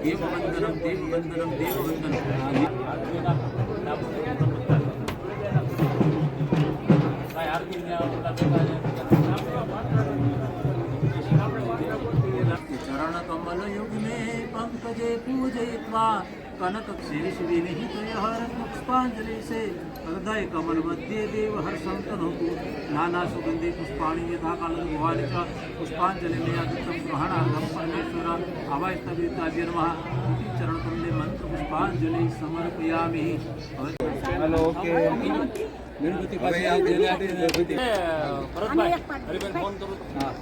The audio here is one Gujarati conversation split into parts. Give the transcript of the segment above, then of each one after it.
देववंदनं देववंदनं देववंदनं चरण कमल युग्मे पंकजे पूजयित्वा कनक शीर्ष विनिहित हर पुष्पांजलि से हृदय कमल मध्ये देव हर्षं तनोतु नाना सुगंधि पुष्पाणि यथा कालं भवानि च पुष्पांजलि नियादितं ग्रहणार्थं परमेश्वर अवैतविताभ्य नमः चरण कमले मंत्र पुष्पांजलि समर्पयामि। हेलो ओके गणपति पासे आप ले आते हैं गणपति भरत भाई हरिबन फोन करो। हां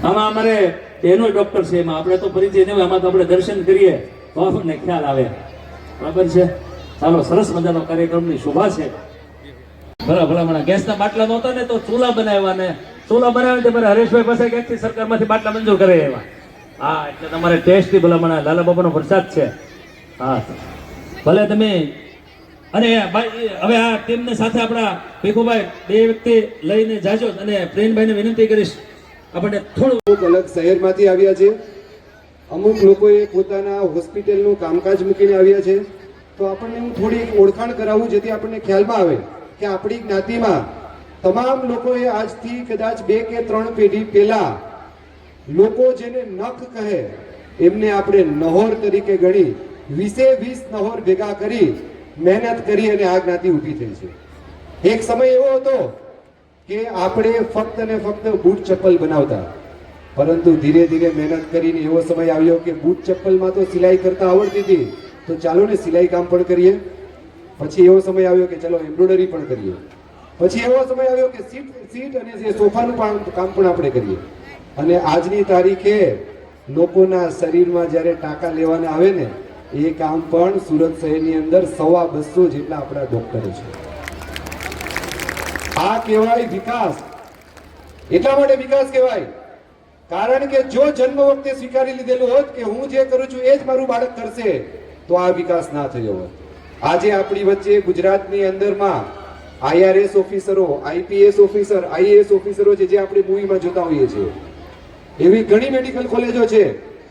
આમાં અમારે એનો ડોક્ટર છે, એમાં આપણે તો પરિચય નહીં હોય, આમાં તો આપણે દર્શન કરીએ તો આપણને ખ્યાલ આવે. બરાબર છે. ચાલો, સરસ મજાનો કાર્યક્રમની શોભા છે. બરાબર. હમણાં ગેસના બાટલા નહોતા ને તો ચૂલા બનાવ્યા ને ચૂલા બનાવે તે મારે હરેશભાઈ પાસે ક્યાંકથી સરકારમાંથી બાટલા મંજૂર કરે એવા. હા, એટલે તમારે ટેસ્ટી ભલામણ લાલા બાબાનો પ્રસાદ છે. હા, ભલે તમે. અને ભાઈ હવે આ ટીમને સાથે આપણા ભીખુભાઈ બે વ્યક્તિ લઈને જાજો અને પ્રેમભાઈને વિનંતી કરીશ આપણને થોડું. અમુક અલગ શહેરમાંથી આવ્યા છે, અમુક લોકોએ પોતાના હોસ્પિટલનું કામકાજ મૂકીને આવ્યા છે. તો આપણને હું થોડી ઓળખાણ કરાવું જેથી આપણને ખ્યાલમાં આવે કે આપણી જ્ઞાતિમાં તમામ લોકોએ આજથી કદાચ 2 કે 3 પેઢી પહેલા લોકો જેને નખ કહે એમને આપણે નહોર તરીકે ગણી 20 નહોર ભેગા કરી મહેનત કરી અને આ જ્ઞાતિ ઊભી થઈ છે. એક સમય એવો હતો કે આપણે ફક્ત ને ફક્ત બૂટ ચપ્પલ બનાવતા, પરંતુ ધીરે ધીરે મહેનત કરીને એવો સમય આવ્યો કે બૂટ ચપ્પલમાં તો સિલાઈ કરતા આવડતી હતી, તો ચાલો ને સિલાઈ કામ પણ કરીએ. પછી એવો સમય આવ્યો કે ચલો એમ્બ્રોઇડરી પણ કરીએ. પછી એવો સમય આવ્યો કે સીટ અને જે સોફાનું કામ પણ આપણે કરીએ. અને આજની તારીખે લોકોના શરીરમાં જ્યારે ટાંકા લેવાના આવે ને એ કામ પણ સુરત શહેરની અંદર 250 જેટલા આપણા ડોક્ટરો છે. આ કહેવાય વિકાસ. એટલા માટે વિકાસ કહેવાય કારણ કે જો જન્મ વખતે સ્વીકારી લીધેલું હોત કે હું જે કરું છું એ જ મારું બાળક કરશે તો આ વિકાસ ના થયો હોત. આજે આપણી વચ્ચે ગુજરાતની અંદરમાં IRS ઓફિસરો, IPS ઓફિસર, IAS ઓફિસરો છે જે આપણે મૂવીમાં જોતા હોઈએ છીએ. એવી ઘણી મેડિકલ કોલેજો છે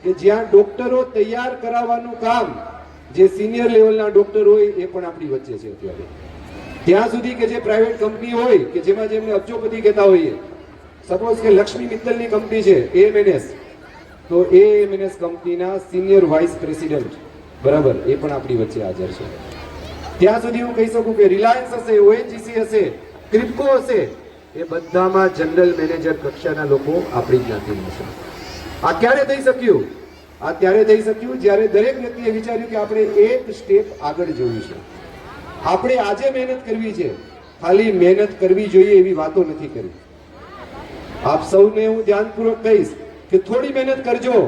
કે જ્યાં ડોક્ટરો તૈયાર કરાવવાનું કામ જે સિનિયર લેવલના ડોક્ટર હોય એ પણ આપણી વચ્ચે છે અત્યારે. ત્યાં સુધી કે જે પ્રાઇવેટ કંપની હોય કે જેમાં જેમને અબજોપતિ કહેતા હોઈએ, સપોઝ કે લક્ષ્મી મિત્તલની કંપની છે AMNS, તો AMNS કંપનીના સિનિયર વાઇસ પ્રેસિડેન્ટ બરાબર એ પણ આપણી વચ્ચે હાજર છે. ત્યાં સુધી હું કહી શકું કે રિલાયન્સ હશે, ONGC હશે, ક્રિપ્કો હશે, એ બધામાં જનરલ મેનેજર કક્ષાના લોકો આપણી જ્ઞાતિના છે. આ ક્યારે થઈ શક્યું? આ ત્યારે થઈ શક્યું જ્યારે દરેક વ્યક્તિએ વિચાર્યું કે આપણે એક સ્ટેપ આગળ જવું છે. આપણે આજે મહેનત કરવી છે, ખાલી મહેનત કરવી જોઈએ એવી વાતો નથી કરી. આપ સૌને હું ધ્યાનપૂર્વક કહીશ કે થોડી મહેનત કરજો,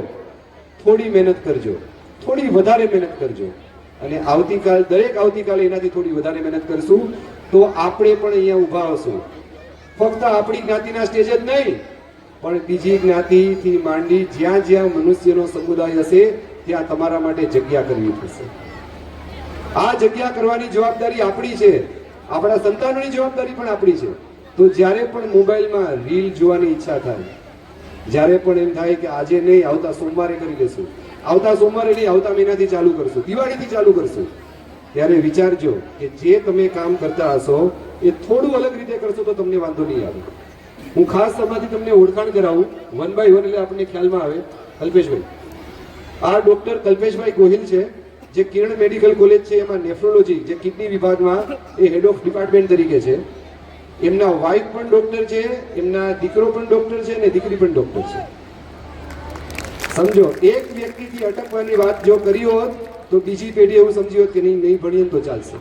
થોડી મહેનત કરજો, થોડી વધારે મહેનત કરજો. અને આવતીકાલે એનાથી થોડી વધારે મહેનત કરશું તો આપણે પણ અહીંયા ઊભા હશું. ફક્ત આપણી જ્ઞાતિના સ્ટેજ જ નહીં પણ બીજી જ્ઞાતિથી માંડી જ્યાં જ્યાં મનુષ્યનો સમુદાય હશે ત્યાં તમારા માટે જગ્યા કરવી પડશે. આ જગ્યા કરવાની જવાબદારી આપણી છે, આપણા સંતાનોની જવાબદારી પણ આપણી છે. તો જ્યારે પણ મોબાઈલમાં રીલ જોવાની ઈચ્છા થાય, જ્યારે પણ એમ થાય કે આજે નહીં આવતા સોમવારે કરી લેશું, આવતા સોમવારે નહીં આવતા મહિનાથી ચાલુ કરશું, દિવાળીથી ચાલુ કરશું, ત્યારે વિચારજો કે જે તમે કામ કરતા હશો એ થોડું અલગ રીતે કરશો તો તમને વાંધો નહીં આવે. હું ખાસ તમારાથી તમને ઓળખાણ કરાવું 1 by 1 એટલે આપણને ખ્યાલમાં આવે. કલ્પેશભાઈ, આ ડોક્ટર કલ્પેશભાઈ ગોહિલ છે જે કિરણ મેડિકલ કોલેજ છે એમાં નેફ્રોલોજી જે કિડની વિભાગમાં એ હેડ ઓફ ડિપાર્ટમેન્ટ તરીકે છે. એમના વાઇફ પણ ડોક્ટર છે, એમના દીકરો પણ ડોક્ટર છે અને દીકરી પણ ડોક્ટર છે. સમજો, એક વ્યક્તિથી અટકવાની વાત જો કરી હોત તો બીજી પેઢી એવું સમજી હોત કે નહીં ભણીએ તો ચાલશે.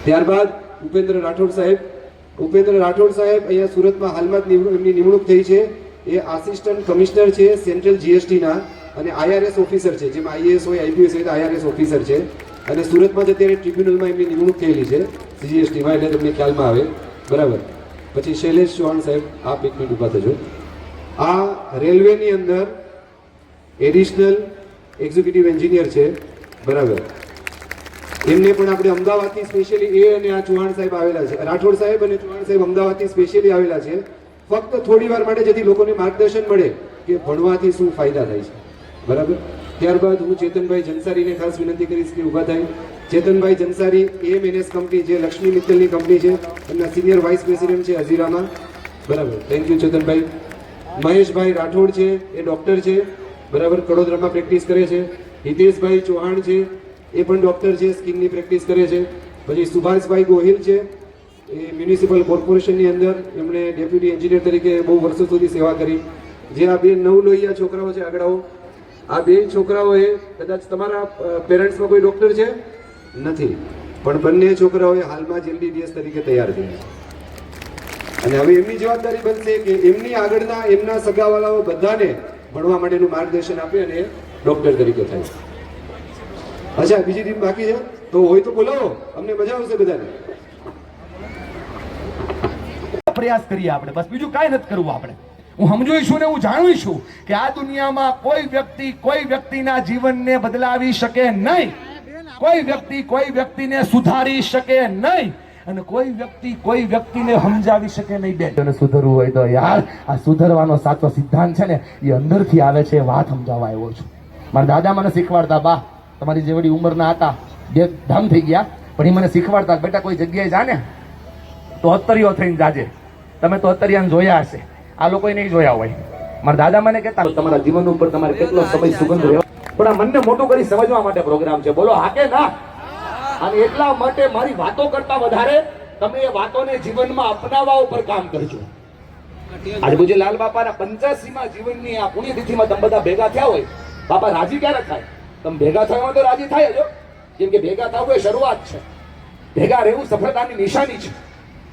ત્યારબાદ ઉપેન્દ્ર રાઠોડ સાહેબ અહીંયા સુરતમાં હાલમાં એમની નિમણૂક થઈ છે. એ આસિસ્ટન્ટ કમિશનર છે સેન્ટ્રલ GSTના અને IRS ઓફિસર છે. જેમ IAS હોય, IPS હોય તો IRS ઓફિસર છે. અને સુરતમાં જ અત્યારે ટ્રિબ્યુનલમાં એમની નિમણૂક થયેલી છે GSTમાં, એટલે તમને ખ્યાલમાં આવે બરાબર. પછી શૈલેષ ચૌહાણ સાહેબ, આપ એક મિનિટ ઊભા થજો. આ રેલવેની અંદર એડિશનલ એક્ઝિક્યુટિવ એન્જિનિયર છે બરાબર. એમને પણ આપણે અમદાવાદથી સ્પેશિયલી અને આ ચૌહાણ સાહેબ આવેલા છે, રાઠોડ સાહેબ અને ચૌહાણ સાહેબ અમદાવાદથી સ્પેશિયલી આવેલા છે ફક્ત થોડી વાર માટે, જેથી લોકોને માર્ગદર્શન મળે કે ભણવાથી શું ફાયદા થાય છે બરાબર. ત્યારબાદ હું ચેતનભાઈ જનસારીને ખાસ વિનંતી કરીશ કે ઊભા થાય. ચેતનભાઈ જનસારી AMNS કંપની જે લક્ષ્મી મિત્તલની કંપની છે એમના સિનિયર વાઇસ પ્રેસિડેન્ટ છે હજીરામાં બરાબર. Thank you Chetanbhai. મહેશભાઈ રાઠોડ છે એ ડોક્ટર છે બરાબર, કડોદરામાં પ્રેક્ટિસ કરે છે. હિતેશભાઈ ચૌહાણ છે એ પણ ડોક્ટર છે, સ્કિનની પ્રેક્ટિસ કરે છે. પછી સુભાષભાઈ ગોહિલ છે એ મ્યુનિસિપલ કોર્પોરેશનની અંદર એમણે ડેપ્યુટી એન્જિનિયર તરીકે બહુ વર્ષો સુધી સેવા કરી. જે આ બે નવલોહિયા છોકરાઓ છે આગળાઓ, આ બે છોકરાઓએ કદાચ તમારા પેરેન્ટ્સમાં કોઈ ડોક્ટર છે નથી, પણ બંને છોકરાઓએ હાલમાં જ MBBS તરીકે તૈયાર થયા છે. અને હવે એમની જવાબદારી બનશે કે એમની આગળના એમના સગાવાલાઓ બધાને ભણવા માટેનું માર્ગદર્શન આપે અને ડોક્ટર તરીકે થાય. અચ્છા, બીજી ટીમ બાકી છે તો હોય તો બોલાવો, અમને મજા આવશે બધાને. પ્રયાસ કરીએ આપણે, બસ બીજું કાંઈ નથી કરવું આપણે. હું સમજું છું ને હું જાણું છું કે આ દુનિયામાં કોઈ વ્યક્તિના જીવનને બદલાવી શકે નહીં, કોઈ વ્યક્તિને સુધારી શકે નહીં, અને કોઈ વ્યક્તિને સમજાવી શકે નહીં. બેન સુધરવું હોય તો યાર આ સુધરવાનો સાચો સિદ્ધાંત છે ને એ અંદરથી આવે છે. વાત સમજાવવા આવ્યો છું. મારા દાદા મને શીખવાડતા, બા તમારી જેવડી ઉંમરના હતા, બે ધામ થઈ ગયા, પણ એ મને શીખવાડતા બેટા કોઈ જગ્યાએ જા ને તો અત્તરીઓ થઈને જાજે. તમે તો અત્તરિયાને જોયા હશે, આ લોકોએ નહીં જોયા હોય. મારા દાદા મને કહેતા તમારા જીવન ઉપર તમારે કેટલો સમય સુગંધ રહ્યો, પણ આ મનને મોટું કરી સમજવા માટે પ્રોગ્રામ છે. બોલો હા કે ના? અને એટલા માટે મારી વાતો કરતા વધારે તમે એ વાતોને જીવનમાં અપનાવવા ઉપર કામ કરજો. આજે પૂજ્ય લાલ બાપાના 85મા જીવનની આ પુણ્યતિથિમાં તમે બધા ભેગા થયા હોય, બાપા રાજી ક્યારે થાય? તમે ભેગા થયા તો રાજી થાય જ, કેમ કે ભેગા થવું એ શરૂઆત છે. ભેગા રહેવું સફળતાની નિશાની છે.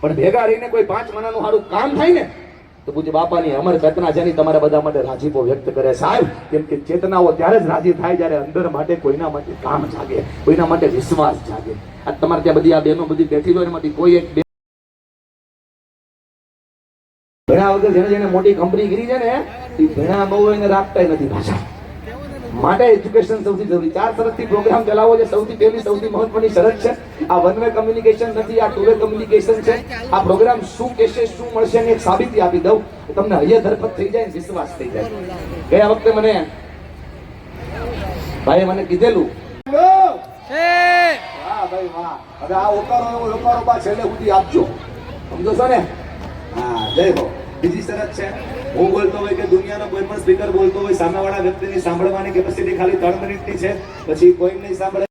પણ ભેગા રહીને કોઈ 5 મહિનાનું સારું કામ થાય ને તો પૂજ્ય બાપાની અમર ચેતના જેની તમારા બધા માટે રાજીપો વ્યક્ત કરે સાહેબ. કેમ કે ચેતનાઓ ત્યારે જ રાજી થાય જ્યારે અંદર માટે કોઈના માટે કામ જાગે, કોઈના માટે વિશ્વાસ જાગે. આ તમારે ત્યાં બધી આ બહેનો બધી બેઠી હોય એમાંથી કોઈ એક ભેણા વગર જેને મોટી કંપની ગીરી છે ને એ ભેણા બહુ એને રાખતા નથી ભાષા માટે. એજ્યુકેશન સૌથી જરૂરી. 4 શરતથી પ્રોગ્રામ ચલાવવો છે. સૌથી પહેલી સૌથી મહત્વની શરત છે આ વન વે કમ્યુનિકેશન નથી, આ ટુ વે કમ્યુનિકેશન છે. આ પ્રોગ્રામ શું કહેશે, શું મળશે ને એક સાબિતી આપી દઉં, તમને હૈયે ધરપત થઈ જાય, વિશ્વાસ થઈ જાય. ગયા વખતે મને ભાઈ મને કીધેલું, વાહ ભાઈ વાહ, હવે આ ઓકારો બા છેલ્લે સુધી આપજો, સમજો છો ને? હા, જય હો. બીજી શરત છે, હું બોલતો હોય કે દુનિયાનો કોઈ પણ સ્પીકર બોલતો હોય, સામેવાળા વ્યક્તિની સાંભળવાની કેપેસિટી ખાલી 3 મિનિટની છે, પછી કોઈ નહીં સાંભળે.